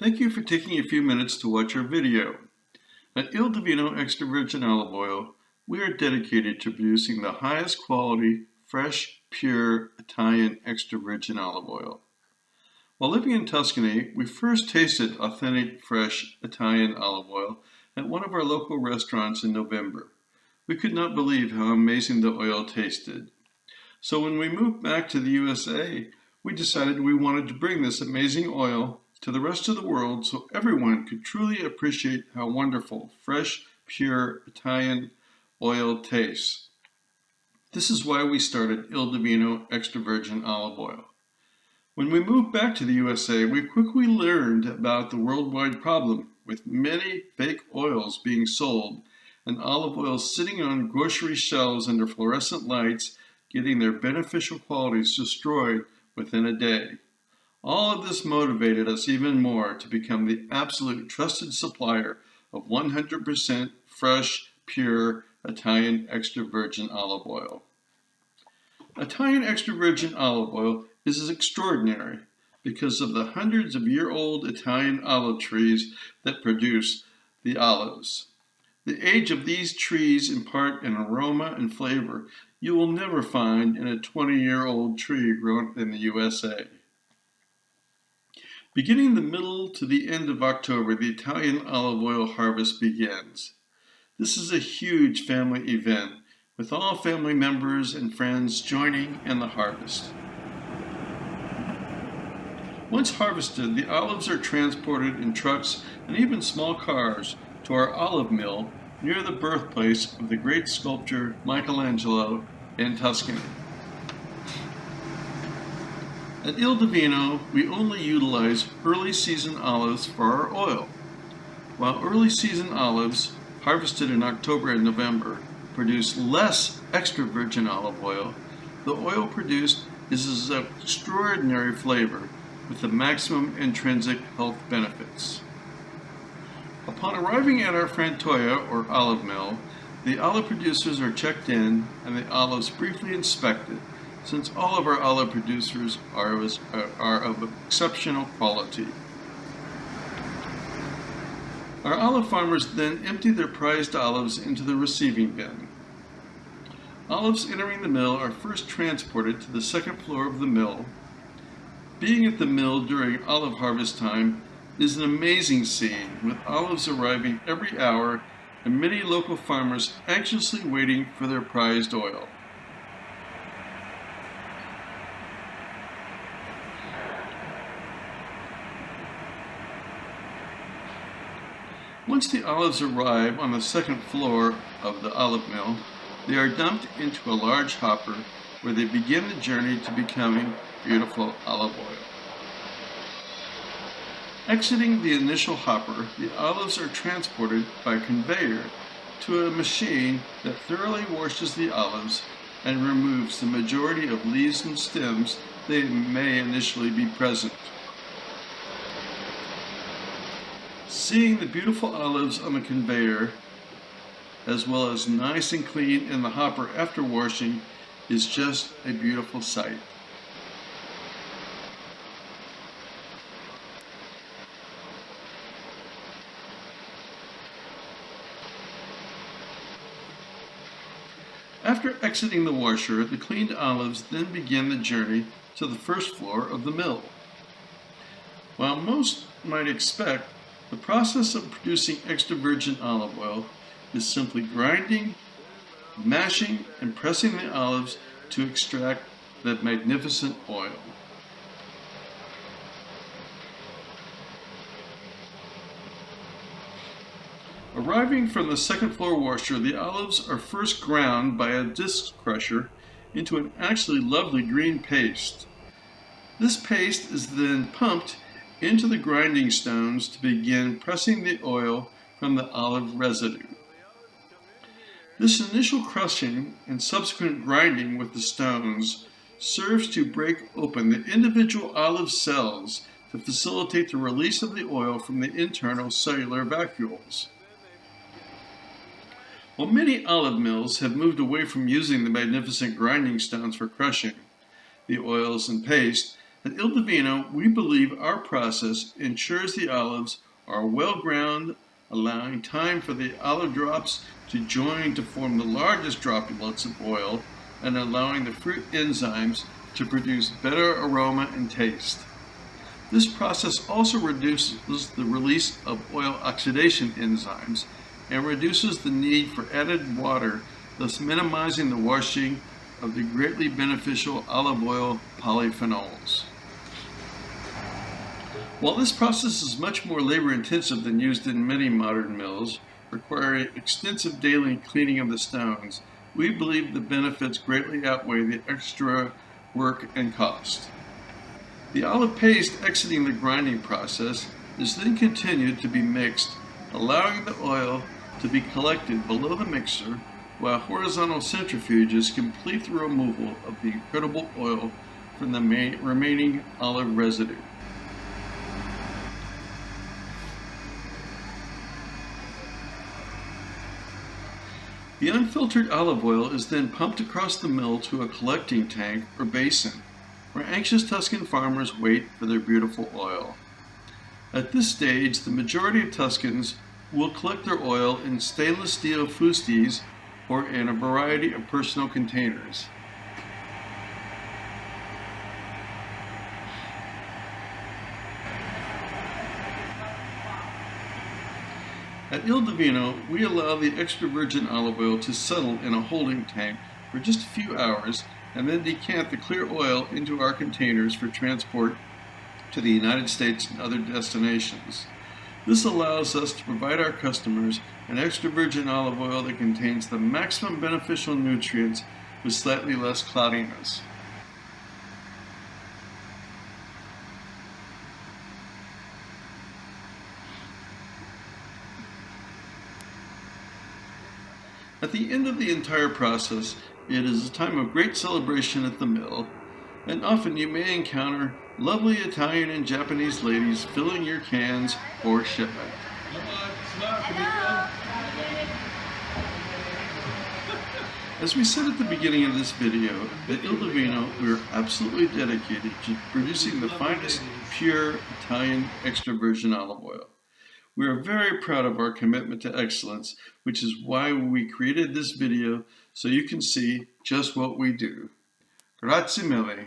Thank you for taking a few minutes to watch our video. At Il Divino Extra Virgin Olive Oil, we are dedicated to producing the highest quality, fresh, pure Italian extra virgin olive oil. While living in Tuscany, we first tasted authentic, fresh Italian olive oil at one of our local restaurants in November. We could not believe how amazing the oil tasted. So when we moved back to the USA, we decided we wanted to bring this amazing oil to the rest of the world so everyone could truly appreciate how wonderful, fresh, pure Italian oil tastes. This is why we started Il Divino Extra Virgin Olive Oil. When we moved back to the USA, we quickly learned about the worldwide problem with many fake oils being sold and olive oil sitting on grocery shelves under fluorescent lights, getting their beneficial qualities destroyed within a day. All of this motivated us even more to become the absolute trusted supplier of 100% fresh, pure Italian extra virgin olive oil. Italian extra virgin olive oil is extraordinary because of the hundreds of year-old Italian olive trees that produce the olives. The age of these trees impart an aroma and flavor you will never find in a 20-year-old tree grown in the USA. Beginning the middle to the end of October, the Italian olive oil harvest begins. This is a huge family event, with all family members and friends joining in the harvest. Once harvested, the olives are transported in trucks and even small cars to our olive mill near the birthplace of the great sculptor Michelangelo in Tuscany. At Il Divino, we only utilize early season olives for our oil. While early season olives, harvested in October and November, produce less extra virgin olive oil, the oil produced is of extraordinary flavor with the maximum intrinsic health benefits. Upon arriving at our frantoia or olive mill, the olive producers are checked in and the olives briefly inspected, since all of our olive producers are of exceptional quality. Our olive farmers then empty their prized olives into the receiving bin. Olives entering the mill are first transported to the second floor of the mill. Being at the mill during olive harvest time is an amazing scene, with olives arriving every hour and many local farmers anxiously waiting for their prized oil. Once the olives arrive on the second floor of the olive mill, they are dumped into a large hopper where they begin the journey to becoming beautiful olive oil. Exiting the initial hopper, the olives are transported by conveyor to a machine that thoroughly washes the olives and removes the majority of leaves and stems that may initially be present. Seeing the beautiful olives on the conveyor, as well as nice and clean in the hopper after washing, is just a beautiful sight. After exiting the washer, the cleaned olives then begin the journey to the first floor of the mill. While most might expect, the process of producing extra virgin olive oil is simply grinding, mashing, and pressing the olives to extract the magnificent oil. Arriving from the second floor washer, the olives are first ground by a disc crusher into an actually lovely green paste. This paste is then pumped into the grinding stones to begin pressing the oil from the olive residue. This initial crushing and subsequent grinding with the stones serves to break open the individual olive cells to facilitate the release of the oil from the internal cellular vacuoles. While many olive mills have moved away from using the magnificent grinding stones for crushing the oils and paste, At Il Divino, we believe our process ensures the olives are well ground, allowing time for the olive drops to join to form the largest droplets of oil and allowing the fruit enzymes to produce better aroma and taste. This process also reduces the release of oil oxidation enzymes and reduces the need for added water, thus minimizing the washing of the greatly beneficial olive oil polyphenols. While this process is much more labor-intensive than used in many modern mills, requiring extensive daily cleaning of the stones, we believe the benefits greatly outweigh the extra work and cost. The olive paste exiting the grinding process is then continued to be mixed, allowing the oil to be collected below the mixer while horizontal centrifuges complete the removal of the incredible oil from the remaining olive residue. The unfiltered olive oil is then pumped across the mill to a collecting tank or basin, where anxious Tuscan farmers wait for their beautiful oil. At this stage, the majority of Tuscans will collect their oil in stainless steel fusties or in a variety of personal containers. At Il Divino, we allow the extra virgin olive oil to settle in a holding tank for just a few hours and then decant the clear oil into our containers for transport to the United States and other destinations. This allows us to provide our customers an extra virgin olive oil that contains the maximum beneficial nutrients with slightly less cloudiness. At the end of the entire process, it is a time of great celebration at the mill, and often you may encounter lovely Italian and Japanese ladies filling your cans for shipment. As we said at the beginning of this video, at Il Divino, we are absolutely dedicated to producing the finest, pure Italian extra virgin olive oil. We are very proud of our commitment to excellence, which is why we created this video so you can see just what we do. Grazie mille.